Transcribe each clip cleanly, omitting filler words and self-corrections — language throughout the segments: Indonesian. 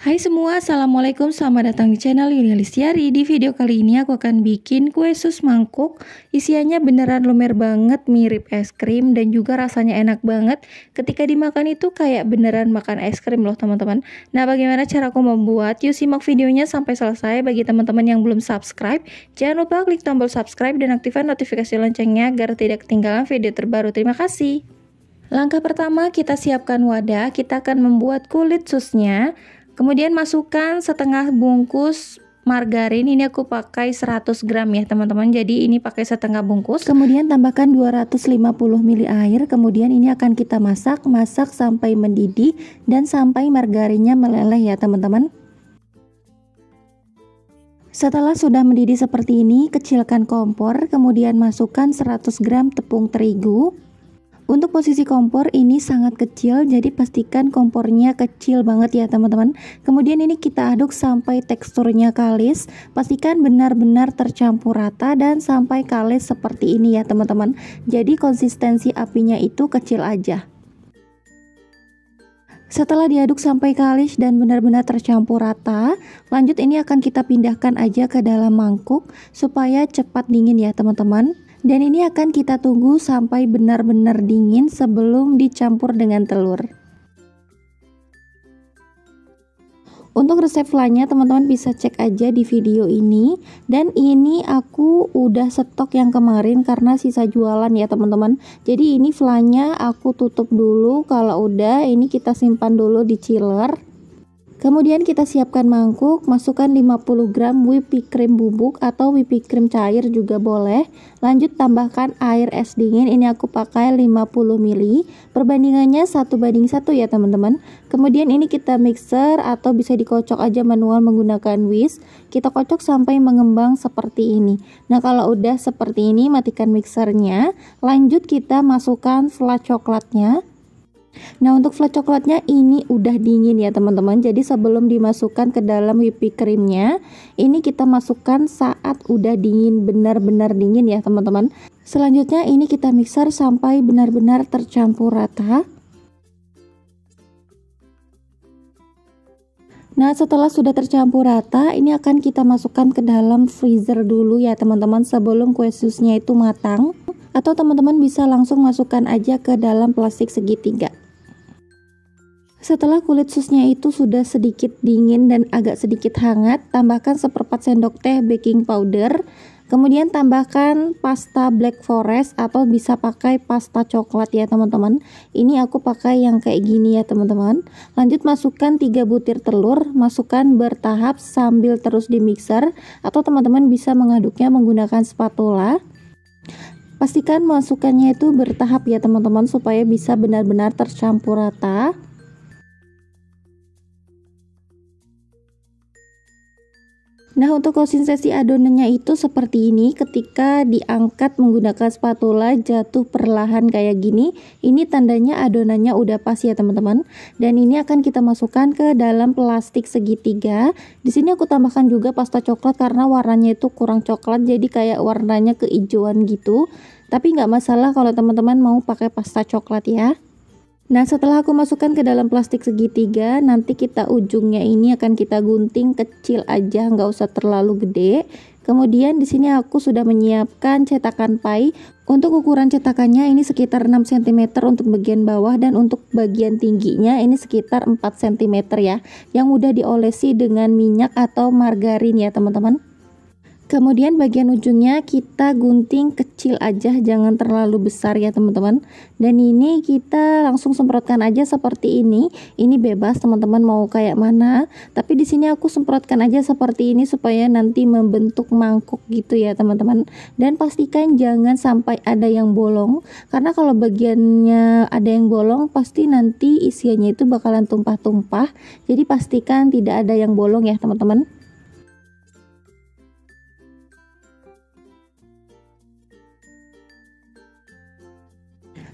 Hai semua, assalamualaikum, selamat datang di channel Yulia Listiari. Di video kali ini aku akan bikin kue sus mangkuk. Isiannya beneran lumer banget, mirip es krim dan juga rasanya enak banget. Ketika dimakan itu kayak beneran makan es krim loh teman-teman. Nah, bagaimana cara aku membuat? Yuk simak videonya sampai selesai. Bagi teman-teman yang belum subscribe, jangan lupa klik tombol subscribe dan aktifkan notifikasi loncengnya agar tidak ketinggalan video terbaru. Terima kasih. Langkah pertama, kita siapkan wadah. Kita akan membuat kulit susnya. Kemudian masukkan setengah bungkus margarin. Ini aku pakai 100 gram ya teman-teman. Jadi ini pakai setengah bungkus. Kemudian tambahkan 250 ml air. Kemudian ini akan kita masak sampai mendidih dan sampai margarinnya meleleh ya teman-teman. Setelah sudah mendidih seperti ini, kecilkan kompor. Kemudian masukkan 100 gram tepung terigu. Untuk posisi kompor ini sangat kecil, jadi pastikan kompornya kecil banget ya teman-teman. Kemudian ini kita aduk sampai teksturnya kalis. Pastikan benar-benar tercampur rata dan sampai kalis seperti ini ya teman-teman. Jadi konsistensi apinya itu kecil aja. Setelah diaduk sampai kalis dan benar-benar tercampur rata, lanjut ini akan kita pindahkan aja ke dalam mangkuk supaya cepat dingin ya teman-teman. Dan ini akan kita tunggu sampai benar-benar dingin sebelum dicampur dengan telur. Untuk resep flannya teman-teman bisa cek aja di video ini. Dan ini aku udah stok yang kemarin karena sisa jualan ya teman-teman. Jadi ini flannya aku tutup dulu. Kalau udah ini kita simpan dulu di chiller. Kemudian kita siapkan mangkuk, masukkan 50 gram whipping cream bubuk atau whipping cream cair juga boleh. Lanjut tambahkan air es dingin, ini aku pakai 50 ml. Perbandingannya 1:1 ya teman-teman. Kemudian ini kita mixer atau bisa dikocok aja manual menggunakan whisk. Kita kocok sampai mengembang seperti ini. Nah kalau udah seperti ini matikan mixernya. Lanjut kita masukkan flat coklatnya. Nah untuk flat coklatnya ini udah dingin ya teman-teman. Jadi sebelum dimasukkan ke dalam whipping creamnya, ini kita masukkan saat udah dingin, benar-benar dingin ya teman-teman. Selanjutnya ini kita mixer sampai benar-benar tercampur rata. Nah setelah sudah tercampur rata, ini akan kita masukkan ke dalam freezer dulu ya teman-teman sebelum kue susnya itu matang. Atau teman-teman bisa langsung masukkan aja ke dalam plastik segitiga. Setelah kulit susnya itu sudah sedikit dingin dan agak sedikit hangat, tambahkan 1/4 sendok teh baking powder. Kemudian tambahkan pasta black forest atau bisa pakai pasta coklat ya teman-teman. Ini aku pakai yang kayak gini ya teman-teman. Lanjut masukkan 3 butir telur, masukkan bertahap sambil terus di mixer. Atau teman-teman bisa mengaduknya menggunakan spatula. Pastikan masukannya itu bertahap ya teman-teman supaya bisa benar-benar tercampur rata. Nah untuk konsistensi adonannya itu seperti ini. Ketika diangkat menggunakan spatula jatuh perlahan kayak gini, ini tandanya adonannya udah pas ya teman-teman. Dan ini akan kita masukkan ke dalam plastik segitiga. Di sini aku tambahkan juga pasta coklat karena warnanya itu kurang coklat, jadi kayak warnanya kehijauan gitu. Tapi nggak masalah kalau teman-teman mau pakai pasta coklat ya. Nah setelah aku masukkan ke dalam plastik segitiga, nanti kita ujungnya ini akan kita gunting kecil aja, nggak usah terlalu gede. Kemudian di sini aku sudah menyiapkan cetakan pie. Untuk ukuran cetakannya ini sekitar 6 cm untuk bagian bawah dan untuk bagian tingginya ini sekitar 4 cm ya. Yang udah diolesi dengan minyak atau margarin ya teman-teman. Kemudian bagian ujungnya kita gunting kecil aja, jangan terlalu besar ya teman-teman. Dan ini kita langsung semprotkan aja seperti ini. Ini bebas teman-teman mau kayak mana. Tapi di sini aku semprotkan aja seperti ini supaya nanti membentuk mangkuk gitu ya teman-teman. Dan pastikan jangan sampai ada yang bolong. Karena kalau bagiannya ada yang bolong pasti nanti isiannya itu bakalan tumpah-tumpah. Jadi pastikan tidak ada yang bolong ya teman-teman.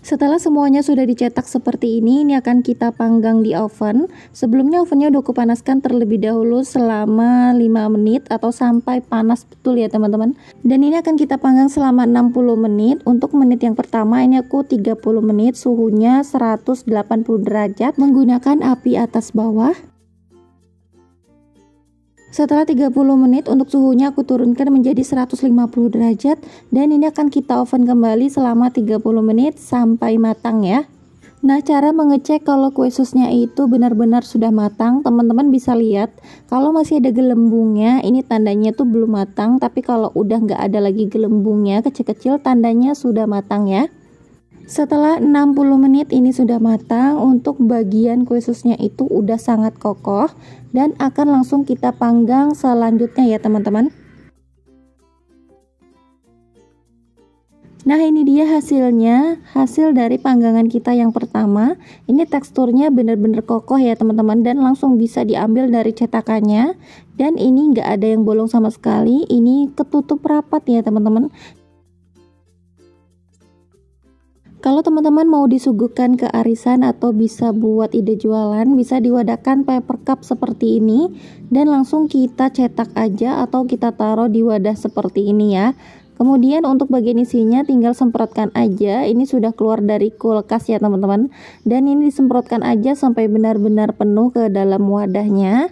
Setelah semuanya sudah dicetak seperti ini akan kita panggang di oven. Sebelumnya ovennya udah aku panaskan terlebih dahulu selama 5 menit atau sampai panas betul ya teman-teman. Dan ini akan kita panggang selama 60 menit. Untuk menit yang pertama ini aku 30 menit, suhunya 180 derajat menggunakan api atas bawah. Setelah 30 menit untuk suhunya aku turunkan menjadi 150 derajat dan ini akan kita oven kembali selama 30 menit sampai matang ya. Nah, cara mengecek kalau kue susnya itu benar-benar sudah matang, teman-teman bisa lihat kalau masih ada gelembungnya, ini tandanya tuh belum matang, tapi kalau udah nggak ada lagi gelembungnya kecil-kecil, tandanya sudah matang ya. Setelah 60 menit ini sudah matang, untuk bagian kue susnya itu udah sangat kokoh dan akan langsung kita panggang selanjutnya ya teman-teman. Nah, ini dia hasilnya, hasil dari panggangan kita yang pertama. Ini teksturnya benar-benar kokoh ya teman-teman, dan langsung bisa diambil dari cetakannya. Dan ini nggak ada yang bolong sama sekali, ini ketutup rapat ya teman-teman. Kalau teman-teman mau disuguhkan ke arisan atau bisa buat ide jualan, bisa diwadahkan paper cup seperti ini dan langsung kita cetak aja atau kita taruh di wadah seperti ini ya. Kemudian untuk bagian isinya tinggal semprotkan aja, ini sudah keluar dari kulkas ya teman-teman. Dan ini disemprotkan aja sampai benar-benar penuh ke dalam wadahnya.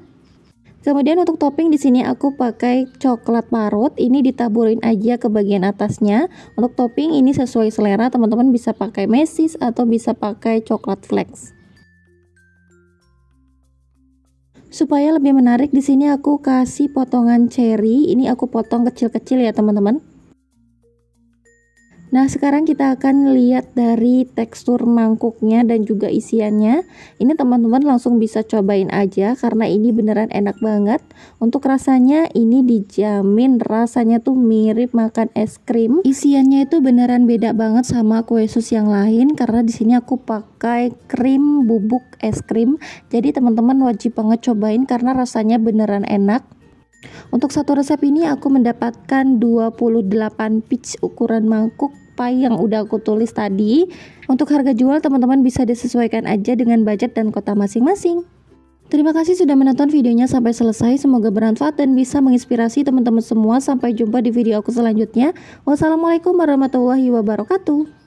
Kemudian untuk topping di sini aku pakai coklat parut, ini ditaburin aja ke bagian atasnya. Untuk topping ini sesuai selera, teman-teman bisa pakai mesis atau bisa pakai coklat flakes. Supaya lebih menarik di sini aku kasih potongan cherry, ini aku potong kecil-kecil ya teman-teman. Nah, sekarang kita akan lihat dari tekstur mangkuknya dan juga isiannya. Ini teman-teman langsung bisa cobain aja karena ini beneran enak banget. Untuk rasanya ini dijamin rasanya tuh mirip makan es krim. Isiannya itu beneran beda banget sama kue sus yang lain karena di sini aku pakai krim bubuk es krim. Jadi teman-teman wajib banget cobain karena rasanya beneran enak. Untuk satu resep ini aku mendapatkan 28 piece ukuran mangkuk pie yang udah aku tulis tadi. Untuk harga jual teman-teman bisa disesuaikan aja dengan budget dan kota masing-masing. Terima kasih sudah menonton videonya sampai selesai, semoga bermanfaat dan bisa menginspirasi teman-teman semua. Sampai jumpa di video aku selanjutnya. Wassalamualaikum warahmatullahi wabarakatuh.